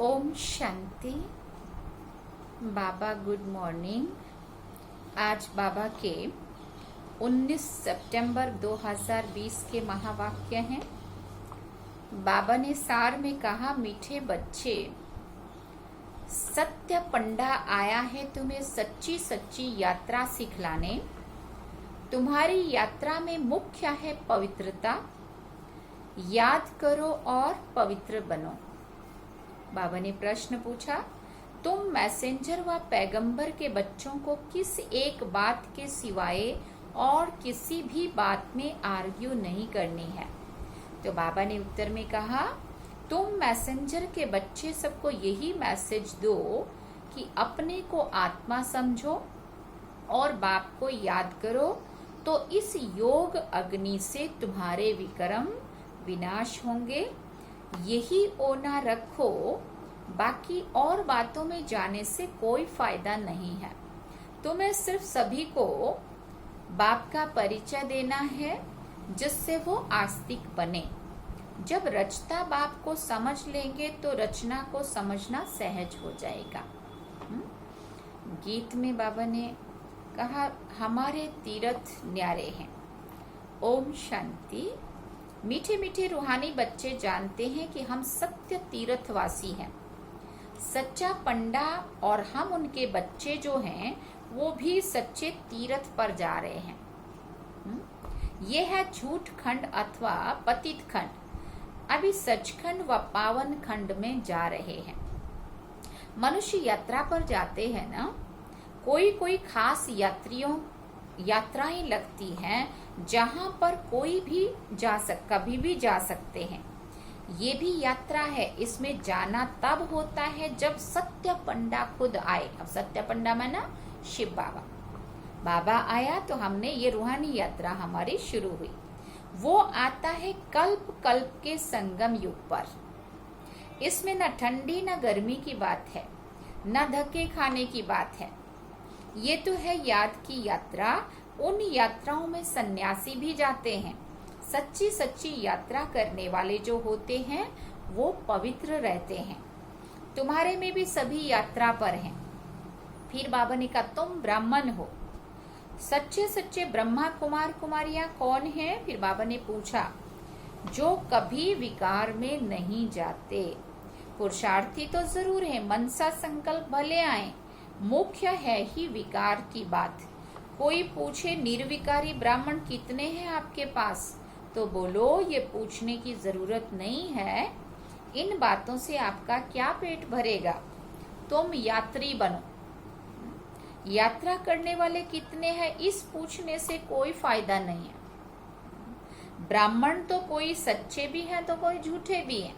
ओम शांति। बाबा good morning. आज बाबा के 19 सितंबर 2020 के महावाक्य हैं। बाबा ने सार में कहा, मीठे बच्चे, सत्य पंडा आया है तुम्हें सच्ची सच्ची यात्रा सिखलाने। तुम्हारी यात्रा में मुख्य है पवित्रता। याद करो और पवित्र बनो। बाबा ने प्रश्न पूछा, तुम मैसेंजर व पैगंबर के बच्चों को किस एक बात के सिवाय और किसी भी बात में आर्ग्यू नहीं करनी है। तो बाबा ने उत्तर में कहा, तुम मैसेंजर के बच्चे सबको यही मैसेज दो कि अपने को आत्मा समझो और बाप को याद करो, तो इस योग अग्नि से तुम्हारे विक्रम विनाश होंगे। यही ओना रखो, बाकी और बातों में जाने से कोई फायदा नहीं है। तुम्हें सिर्फ सभी को बाप का परिचय देना है जिससे वो आस्तिक बने। जब रचता बाप को समझ लेंगे तो रचना को समझना सहज हो जाएगा। गीत में बाबा ने कहा, हमारे तीर्थ न्यारे हैं। ओम शांति। मीठे मीठे रूहानी बच्चे जानते हैं कि हम सत्य तीर्थवासी हैं। सच्चा पंडा और हम उनके बच्चे जो हैं वो भी सच्चे तीर्थ पर जा रहे हैं। ये है झूठ खंड अथवा पतित खंड। अभी सचखंड व पावन खंड में जा रहे हैं। मनुष्य यात्रा पर जाते हैं ना, कोई खास यात्राएं लगती हैं जहां पर कोई भी कभी भी जा सकते हैं। ये भी यात्रा है। इसमें जाना तब होता है जब सत्य पंडा खुद आए। अब सत्य पंडा में ना शिव बाबा आया तो हमने ये रूहानी यात्रा हमारी शुरू हुई। वो आता है कल्प कल्प के संगम युग पर। इसमें न ठंडी न गर्मी की बात है, न धक्के खाने की बात है। ये तो है याद की यात्रा। उन यात्राओं में सन्यासी भी जाते हैं। सच्ची सच्ची यात्रा करने वाले जो होते हैं वो पवित्र रहते हैं। तुम्हारे में भी सभी यात्रा पर हैं। फिर बाबा ने कहा, तुम ब्राह्मण हो। सच्चे सच्चे ब्रह्मा कुमार कुमारियां कौन हैं? फिर बाबा ने पूछा, जो कभी विकार में नहीं जाते। पुरुषार्थी तो जरूर है, मनसा संकल्प भले आए, मुख्य है ही विकार की बात। कोई पूछे, निर्विकारी ब्राह्मण कितने हैं आपके पास? तो बोलो, ये पूछने की जरूरत नहीं है। इन बातों से आपका क्या पेट भरेगा। तुम यात्री बनो। यात्रा करने वाले कितने हैं इस पूछने से कोई फायदा नहीं है। ब्राह्मण तो कोई सच्चे भी हैं तो कोई झूठे भी हैं।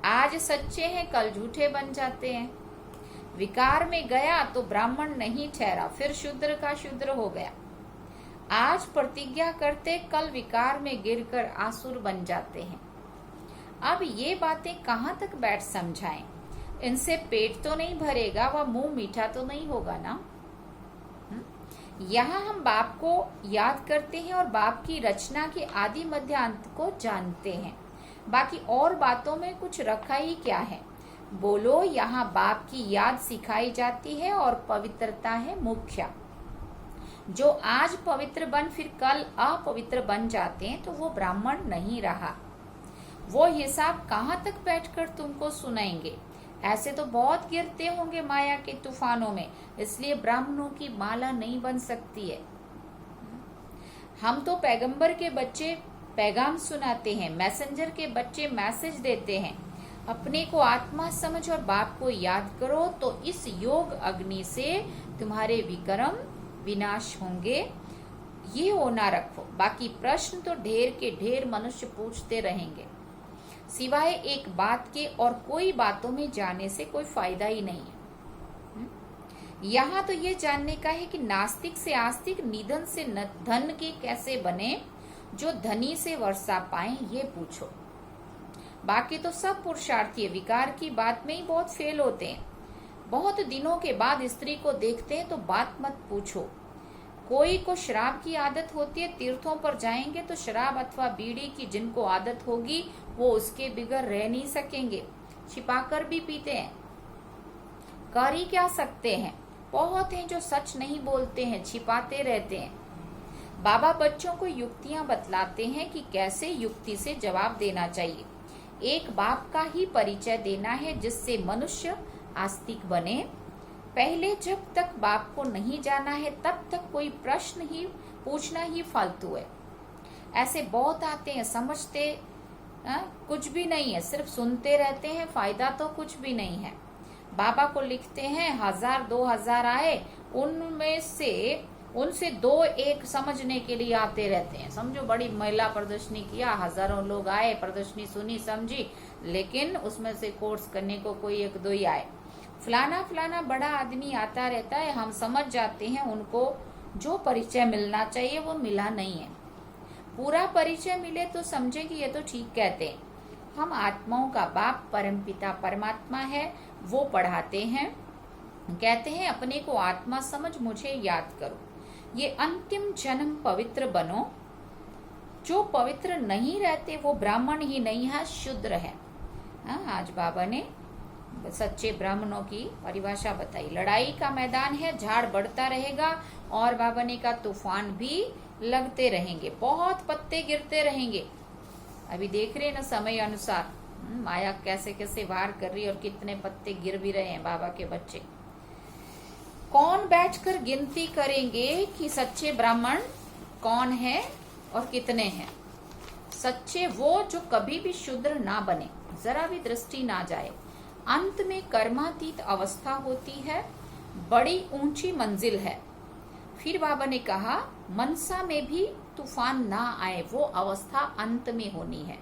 आज सच्चे हैं, कल झूठे बन जाते हैं। विकार में गया तो ब्राह्मण नहीं ठहरा, फिर शूद्र का शूद्र हो गया। आज प्रतिज्ञा करते, कल विकार में गिरकर आसुर बन जाते हैं। अब ये बातें कहाँ तक बैठ समझाएं? इनसे पेट तो नहीं भरेगा व मुंह मीठा तो नहीं होगा ना। यहाँ हम बाप को याद करते हैं और बाप की रचना के आदि मध्य अंत को जानते हैं। बाकी और बातों में कुछ रखा ही क्या है? बोलो, यहाँ बाप की याद सिखाई जाती है और पवित्रता है मुख्य। जो आज पवित्र बन फिर कल अपवित्र बन जाते हैं तो वो ब्राह्मण नहीं रहा। वो हिसाब कहाँ तक बैठकर तुमको सुनाएंगे? ऐसे तो बहुत गिरते होंगे माया के तूफानों में, इसलिए ब्राह्मणों की माला नहीं बन सकती है। हम तो पैगंबर के बच्चे पैगाम सुनाते हैं, मैसेंजर के बच्चे मैसेज देते हैं। अपने को आत्मा समझ और बाप को याद करो, तो इस योग अग्नि से तुम्हारे विक्रम विनाश होंगे। ये होना रखो। बाकी प्रश्न तो ढेर के ढेर मनुष्य पूछते रहेंगे, सिवाय एक बात के और कोई बातों में जाने से कोई फायदा ही नहीं है। यहाँ तो ये जानने का है कि नास्तिक से आस्तिक, निधन से धन के कैसे बने, जो धनी से वर्षा पाए, ये पूछो। बाकी तो सब पुरुषार्थी है। विकार की बात में ही बहुत फेल होते हैं। बहुत दिनों के बाद स्त्री को देखते हैं तो बात मत पूछो। कोई को शराब की आदत होती है, तीर्थों पर जाएंगे तो शराब अथवा बीड़ी की जिनको आदत होगी वो उसके बिगड़ रह नहीं सकेंगे। छिपाकर भी पीते हैं। कर ही क्या सकते हैं, बहुत हैं जो सच नहीं बोलते हैं, छिपाते रहते हैं। बाबा बच्चों को युक्तियां बतलाते हैं कि कैसे युक्ति से जवाब देना चाहिए। एक बाप का ही परिचय देना है जिससे मनुष्य आस्तिक बने। पहले जब तक बाप को नहीं जाना है तब तक कोई प्रश्न ही पूछना ही फालतू है। ऐसे बहुत आते हैं, समझते कुछ भी नहीं है, सिर्फ सुनते रहते हैं, फायदा तो कुछ भी नहीं है। बाबा को लिखते हैं 1000-2000 आए, उनसे 2-1 समझने के लिए आते रहते हैं। समझो बड़ी महिला प्रदर्शनी किया, हजारों लोग आए, प्रदर्शनी सुनी समझी, लेकिन उसमें से कोर्स करने को कोई 1-2 ही आए। फलाना बड़ा आदमी आता रहता है, हम समझ जाते हैं उनको जो परिचय मिलना चाहिए वो मिला नहीं है। पूरा परिचय मिले तो समझे कि ये तो ठीक कहते हैं। हम आत्माओं का बाप परमपिता परमात्मा है, वो पढ़ाते हैं, कहते हैं अपने को आत्मा समझ मुझे याद करो, ये अंतिम जन्म पवित्र बनो। जो पवित्र नहीं रहते वो ब्राह्मण ही नहीं है, शूद्र है। आज बाबा ने सच्चे ब्राह्मणों की परिभाषा बताई। लड़ाई का मैदान है, झाड़ बढ़ता रहेगा और बाबा ने का तूफान भी लगते रहेंगे, बहुत पत्ते गिरते रहेंगे। अभी देख रहे हैं ना समय अनुसार माया कैसे कैसे वार कर रही है और कितने पत्ते गिर भी रहे हैं बाबा के बच्चे। कौन बैठकर गिनती करेंगे कि सच्चे ब्राह्मण कौन है और कितने हैं? सच्चे वो जो कभी भी शूद्र ना बने, जरा भी दृष्टि ना जाए। अंत में कर्मातीत अवस्था होती है, बड़ी ऊंची मंजिल है। फिर बाबा ने कहा मनसा में भी तूफान ना आए, वो अवस्था अंत में होनी है।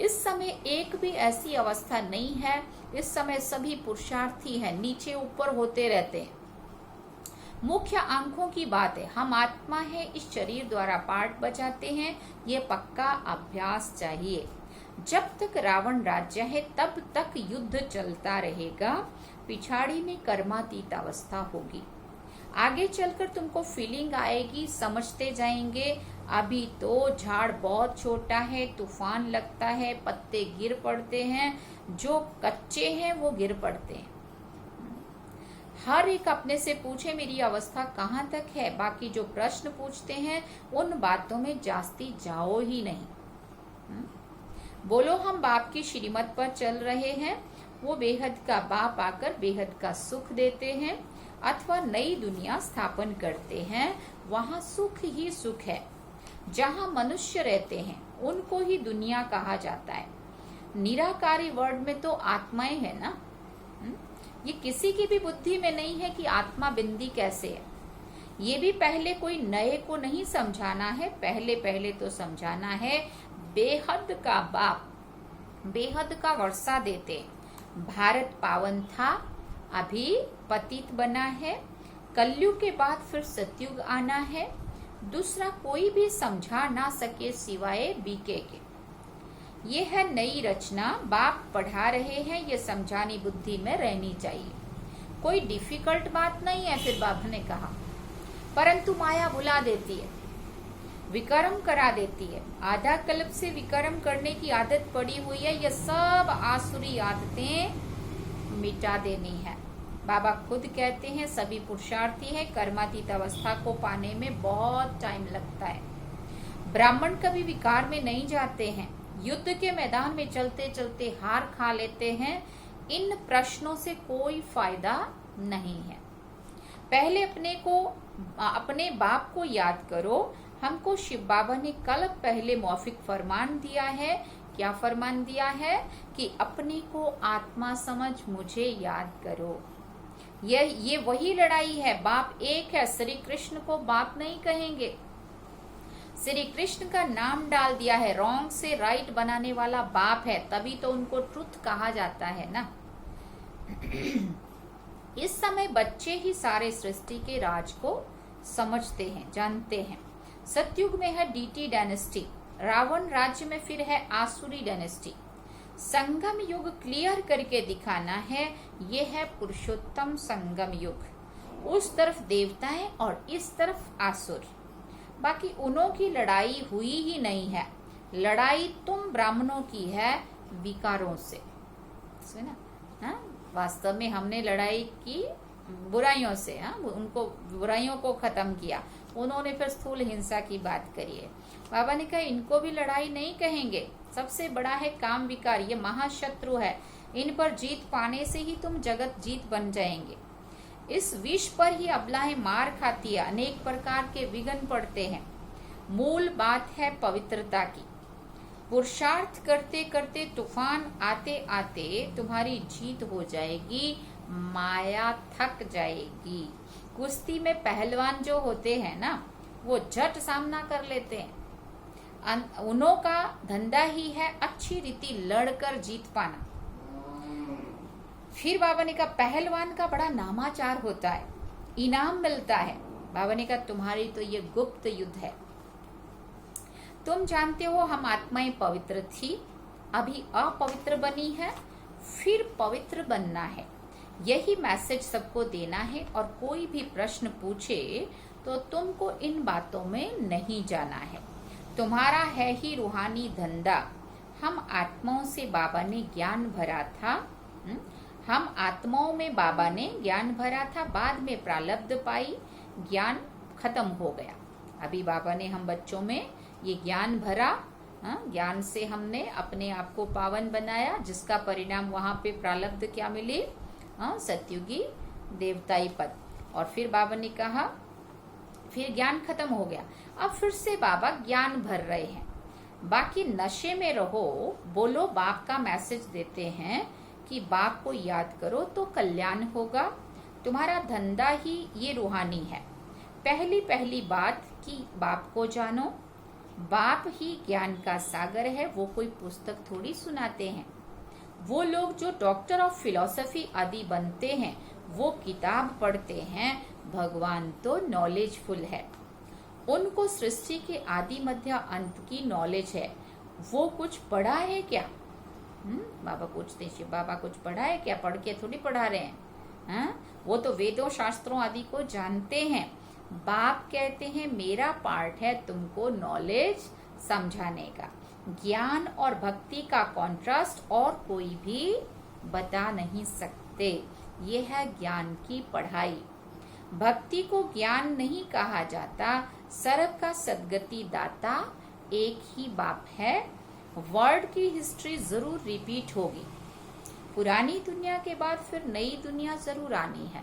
इस समय एक भी ऐसी अवस्था नहीं है। इस समय सभी पुरुषार्थी हैं, नीचे ऊपर होते रहते हैं। मुख्य आंखों की बात है, हम आत्मा है, इस शरीर द्वारा पाठ बजाते हैं, ये पक्का अभ्यास चाहिए। जब तक रावण राज्य है तब तक युद्ध चलता रहेगा, पिछाड़ी में कर्मातीत अवस्था होगी। आगे चलकर तुमको फीलिंग आएगी, समझते जाएंगे। अभी तो झाड़ बहुत छोटा है, तूफान लगता है, पत्ते गिर पड़ते हैं, जो कच्चे हैं वो गिर पड़ते हैं। हर एक अपने से पूछे मेरी अवस्था कहाँ तक है। बाकी जो प्रश्न पूछते हैं उन बातों में जास्ती जाओ ही नहीं। बोलो हम बाप की श्रीमत पर चल रहे हैं। वो बेहद का बाप आकर बेहद का सुख देते हैं अथवा नई दुनिया स्थापन करते हैं। वहाँ सुख ही सुख है। जहाँ मनुष्य रहते हैं उनको ही दुनिया कहा जाता है। निराकारी वर्ड में तो आत्माएं है ना। ये किसी की भी बुद्धि में नहीं है कि आत्मा बिंदी कैसे है। ये भी पहले कोई नए को नहीं समझाना है, पहले तो समझाना है बेहद का बाप बेहद का वर्षा देते। भारत पावन था, अभी पतित बना है, कलयुग के बाद फिर सतयुग आना है। दूसरा कोई भी समझा ना सके सिवाय बीके के। ये है नई रचना, बाप पढ़ा रहे हैं, ये समझानी बुद्धि में रहनी चाहिए। कोई डिफिकल्ट बात नहीं है। फिर बाबा ने कहा परंतु माया बुला देती है, विकर्म करा देती है। आधा कल्प से विकर्म करने की आदत पड़ी हुई है। ये सब आसुरी आदतें मिटा देनी है। बाबा खुद कहते हैं सभी पुरुषार्थी है, कर्मातीत अवस्था को पाने में बहुत टाइम लगता है। ब्राह्मण कभी विकार में नहीं जाते हैं, युद्ध के मैदान में चलते चलते हार खा लेते हैं। इन प्रश्नों से कोई फायदा नहीं है। पहले अपने बाप को याद करो। हमको शिव बाबा ने कल पहले मौफिक फरमान दिया है। क्या फरमान दिया है? कि अपने को आत्मा समझ मुझे याद करो। ये वही लड़ाई है। बाप एक है, श्री कृष्ण को बाप नहीं कहेंगे। श्री कृष्ण का नाम डाल दिया है, रॉन्ग से राइट बनाने वाला बाप है, तभी तो उनको ट्रुथ कहा जाता है ना। इस समय बच्चे ही सारे सृष्टि के राज को समझते हैं, जानते हैं। सतयुग में है डीटी डायनेस्टी, रावण राज्य में फिर है आसुरी डायनेस्टी। संगम युग क्लियर करके दिखाना है। ये है पुरुषोत्तम संगम युग। उस तरफ देवताएं और इस तरफ आसुर। बाकी उनों की लड़ाई हुई ही नहीं है। लड़ाई तुम ब्राह्मणों की है विकारों से। सुना। हाँ, वास्तव में हमने लड़ाई की बुराइयों से, हाँ, उनको बुराइयों को खत्म किया। उन्होंने फिर स्थूल हिंसा की बात करी है। बाबा ने कहा इनको भी लड़ाई नहीं कहेंगे, सबसे बड़ा है काम विकार, ये महाशत्रु है, इन पर जीत पाने से ही तुम जगत जीत बन जाएंगे। इस विष पर ही अबलाएं मार खाती है, अनेक प्रकार के विघ्न पड़ते हैं। मूल बात है पवित्रता की। पुरुषार्थ करते करते तूफान आते आते तुम्हारी जीत हो जाएगी, माया थक जाएगी। कुश्ती में पहलवान जो होते हैं ना, वो झट सामना कर लेते हैं। उन्हों का धंधा ही है अच्छी रीति लड़कर जीत पाना। फिर बाबा ने कहा पहलवान का बड़ा नामाचार होता है, इनाम मिलता है। बाबा ने कहा तुम्हारी तो ये गुप्त युद्ध है। तुम जानते हो हम आत्माएं पवित्र थी, अभी अपवित्र बनी है, फिर पवित्र बनना है। यही मैसेज सबको देना है। और कोई भी प्रश्न पूछे तो तुमको इन बातों में नहीं जाना है। तुम्हारा है ही रूहानी धंधा। हम आत्माओं से बाबा ने ज्ञान भरा था, हम आत्माओं में बाबा ने ज्ञान भरा था, बाद में प्रारब्ध पाई, ज्ञान खत्म हो गया। अभी बाबा ने हम बच्चों में ये ज्ञान भरा, ज्ञान से हमने अपने आप को पावन बनाया, जिसका परिणाम वहां पे प्रारब्ध क्या मिली, सत्युगी देवताई पद। और फिर बाबा ने कहा फिर ज्ञान खत्म हो गया, अब फिर से बाबा ज्ञान भर रहे हैं। बाकी नशे में रहो, बोलो बाप का मैसेज देते हैं कि बाप को याद करो तो कल्याण होगा। तुम्हारा धंधा ही ये रूहानी है। पहली पहली बात कि बाप को जानो। बाप ही ज्ञान का सागर है, वो कोई पुस्तक थोड़ी सुनाते हैं। वो लोग जो डॉक्टर ऑफ फिलॉसफी आदि बनते हैं वो किताब पढ़ते हैं, भगवान तो नॉलेजफुल है। उनको सृष्टि के आदि मध्य अंत की नॉलेज है। वो कुछ पढ़ा है क्या? बाबा पूछते हैं बाबा कुछ पढ़ा है क्या? पढ़ के थोड़ी पढ़ा रहे हैं। वो तो वेदों शास्त्रों आदि को जानते हैं। बाप कहते हैं मेरा पार्ट है तुमको नॉलेज समझाने का। ज्ञान और भक्ति का कॉन्ट्रास्ट और कोई भी बता नहीं सकते। ये है ज्ञान की पढ़ाई। भक्ति को ज्ञान नहीं कहा जाता। सर्व का सद्गति दाता एक ही बाप है। वर्ल्ड की हिस्ट्री जरूर रिपीट होगी। पुरानी दुनिया के बाद फिर नई दुनिया जरूर आनी है।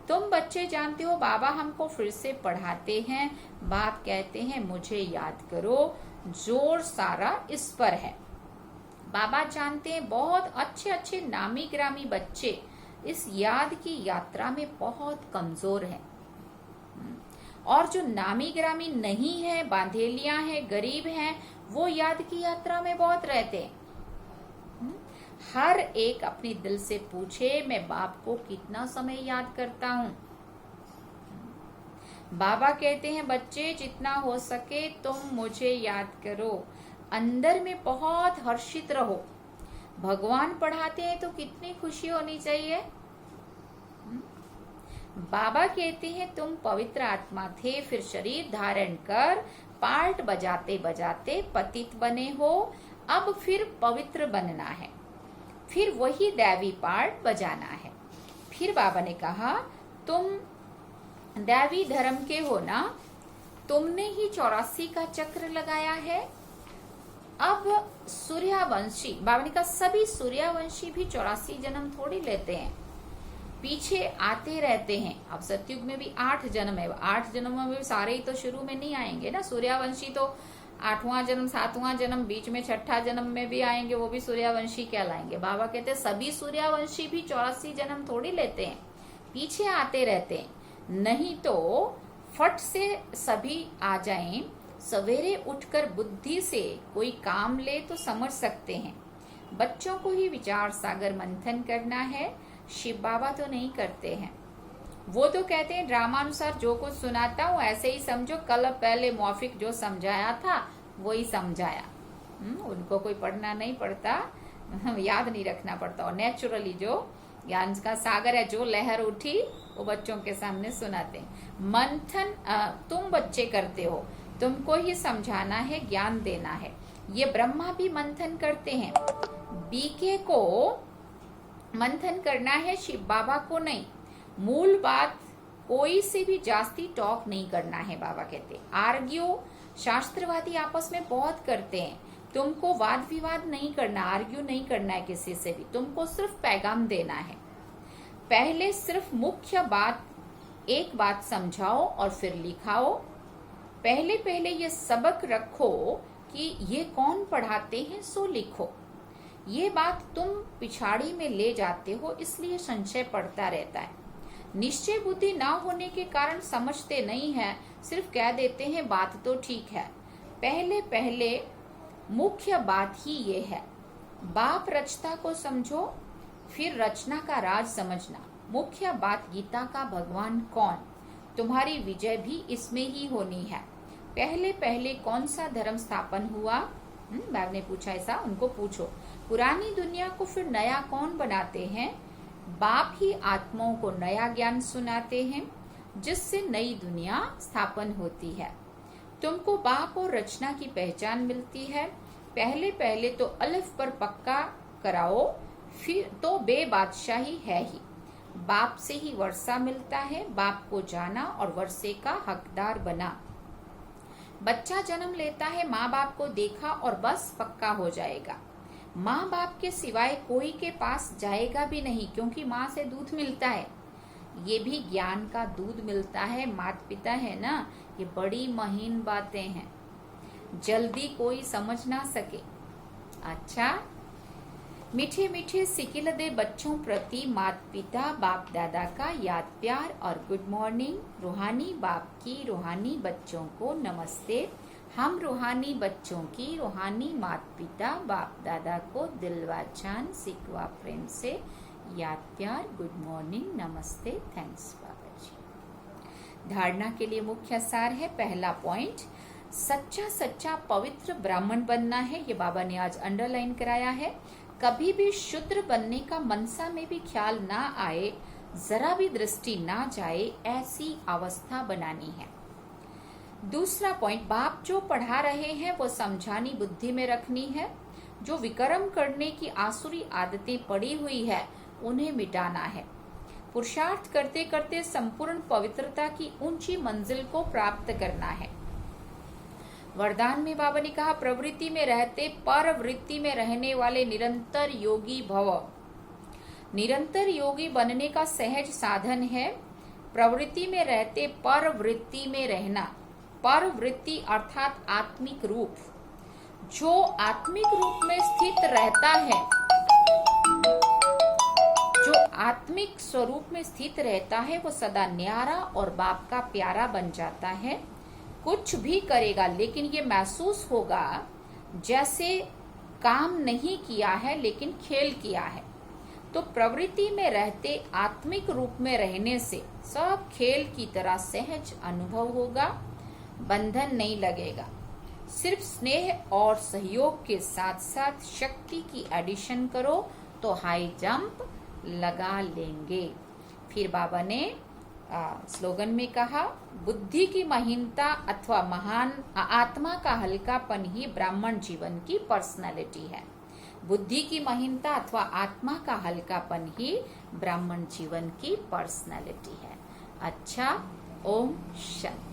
तुम बच्चे जानते हो बाबा हमको फिर से पढ़ाते हैं। बाप कहते हैं मुझे याद करो, जोर सारा इस पर है। बाबा जानते हैं बहुत अच्छे अच्छे नामी ग्रामी बच्चे इस याद की यात्रा में बहुत कमजोर हैं। और जो नामी ग्रामी नहीं है, बांधेलियां हैं, गरीब हैं, वो याद की यात्रा में बहुत रहते हैं। हर एक अपने दिल से पूछे मैं बाप को कितना समय याद करता हूँ। बाबा कहते हैं बच्चे जितना हो सके तुम मुझे याद करो। अंदर में बहुत हर्षित रहो। भगवान पढ़ाते हैं तो कितनी खुशी होनी चाहिए। बाबा कहते हैं तुम पवित्र आत्मा थे, फिर शरीर धारण कर पार्ट बजाते बजाते पतित बने हो। अब फिर पवित्र बनना है, फिर वही दैवी पार्ट बजाना है। फिर बाबा ने कहा तुम दैवी धर्म के हो ना, तुमने ही 84 का चक्र लगाया है। अब सूर्यवंशी, बाबा ने कहा सभी सूर्यवंशी भी 84 जन्म थोड़ी लेते हैं, पीछे आते रहते हैं। अब सतयुग में भी 8 जन्म है, 8 जन्मों में सारे ही तो शुरू में नहीं आएंगे ना। सूर्यवंशी तो 8वां जन्म, 7वां जन्म, बीच में 6ठा जन्म में भी आएंगे, वो भी सूर्यवंशी कहलाएंगे। बाबा कहते हैं सभी सूर्यवंशी भी 84 जन्म थोड़ी लेते हैं, पीछे आते रहते हैं। नहीं तो फट से सभी आ जाएं। सवेरे उठकर बुद्धि से कोई काम ले तो समझ सकते हैं। बच्चों को ही विचार सागर मंथन करना है, शिव बाबा तो नहीं करते हैं। वो तो कहते हैं ड्रामानुसार जो कुछ सुनाता हूँ ऐसे ही समझो, कल पहले मौफिक जो समझाया था वही समझाया। उनको कोई पढ़ना नहीं पड़ता, याद नहीं रखना पड़ता। और नेचुरली जो ज्ञान का सागर है, जो लहर उठी वो बच्चों के सामने सुनाते हैं। मंथन तुम बच्चे करते हो, तुमको ही समझाना है, ज्ञान देना है। ये ब्रह्मा भी मंथन करते हैं। बीके को मंथन करना है शिव बाबा को नहीं, मूल बात कोई से भी जास्ती टॉक नहीं करना है। बाबा कहते आर्ग्यू शास्त्रवादी आपस में बहुत करते हैं, तुमको वाद विवाद नहीं करना, आर्ग्यू नहीं करना है किसी से भी, तुमको सिर्फ पैगाम देना है। पहले सिर्फ मुख्य बात, एक बात समझाओ और फिर लिखाओ। पहले पहले ये सबक रखो कि ये कौन पढ़ाते हैं, सो लिखो। ये बात तुम पिछाड़ी में ले जाते हो, इसलिए संशय पड़ता रहता है। निश्चय बुद्धि ना होने के कारण समझते नहीं है, सिर्फ कह देते हैं बात तो ठीक है। पहले पहले मुख्य बात ही ये है, बाप रचता को समझो, फिर रचना का राज समझना। मुख्य बात गीता का भगवान कौन, तुम्हारी विजय भी इसमें ही होनी है। पहले पहले कौन सा धर्म स्थापन हुआ, मैम ने पूछा ऐसा, उनको पूछो। पुरानी दुनिया को फिर नया कौन बनाते हैं, बाप ही आत्माओं को नया ज्ञान सुनाते हैं, जिससे नई दुनिया स्थापन होती है। तुमको बाप और रचना की पहचान मिलती है। पहले पहले तो अलिफ पर पक्का कराओ, फिर तो बेबादशाही है ही। बाप से ही वर्षा मिलता है, बाप को जाना और वर्षे का हकदार बना। बच्चा जन्म लेता है, माँ बाप को देखा और बस पक्का हो जाएगा। माँ बाप के सिवाय कोई के पास जाएगा भी नहीं, क्योंकि माँ से दूध मिलता है। ये भी ज्ञान का दूध मिलता है, माता पिता है ना, ये बड़ी महीन बातें हैं, जल्दी कोई समझ ना सके। अच्छा, मीठे मीठे सिकिल दे बच्चों प्रति माता पिता बाप दादा का याद प्यार और गुड मॉर्निंग। रूहानी बाप की रूहानी बच्चों को नमस्ते। हम रूहानी बच्चों की रूहानी माता पिता बाप दादा को दिलवा जान सिकवा प्रेम से याद प्यार, गुड मॉर्निंग, नमस्ते, थैंक्स बाबा जी। धारणा के लिए मुख्य सार है, पहला पॉइंट, सच्चा सच्चा पवित्र ब्राह्मण बनना है। ये बाबा ने आज अंडरलाइन कराया है। कभी भी शूद्र बनने का मनसा में भी ख्याल ना आए, जरा भी दृष्टि ना जाए, ऐसी अवस्था बनानी है। दूसरा पॉइंट, बाप जो पढ़ा रहे हैं वो समझानी बुद्धि में रखनी है। जो विक्रम करने की आसुरी आदतें पड़ी हुई है उन्हें मिटाना है। पुरुषार्थ करते करते संपूर्ण पवित्रता की ऊंची मंजिल को प्राप्त करना है। वरदान में बाबा ने कहा, प्रवृत्ति में रहते परवृत्ति में रहने वाले निरंतर योगी भव। निरंतर योगी बनने का सहज साधन है प्रवृत्ति में रहते परवृत्ति में रहना। परवृत्ति अर्थात आत्मिक रूप। जो आत्मिक रूप में स्थित रहता है, जो आत्मिक स्वरूप में स्थित रहता है, वो सदा न्यारा और बाप का प्यारा बन जाता है। कुछ भी करेगा लेकिन ये महसूस होगा जैसे काम नहीं किया है लेकिन खेल किया है। तो प्रवृत्ति में रहते आत्मिक रूप में रहने से सब खेल की तरह सहज अनुभव होगा, बंधन नहीं लगेगा। सिर्फ स्नेह और सहयोग के साथ साथ शक्ति की एडिशन करो तो हाई जंप लगा लेंगे। फिर बाबा ने स्लोगन में कहा, बुद्धि की महीनता अथवा महान आत्मा का हल्कापन ही ब्राह्मण जीवन की पर्सनालिटी है। बुद्धि की महीनता अथवा आत्मा का हल्कापन ही ब्राह्मण जीवन की पर्सनालिटी है। अच्छा, ओम शांति।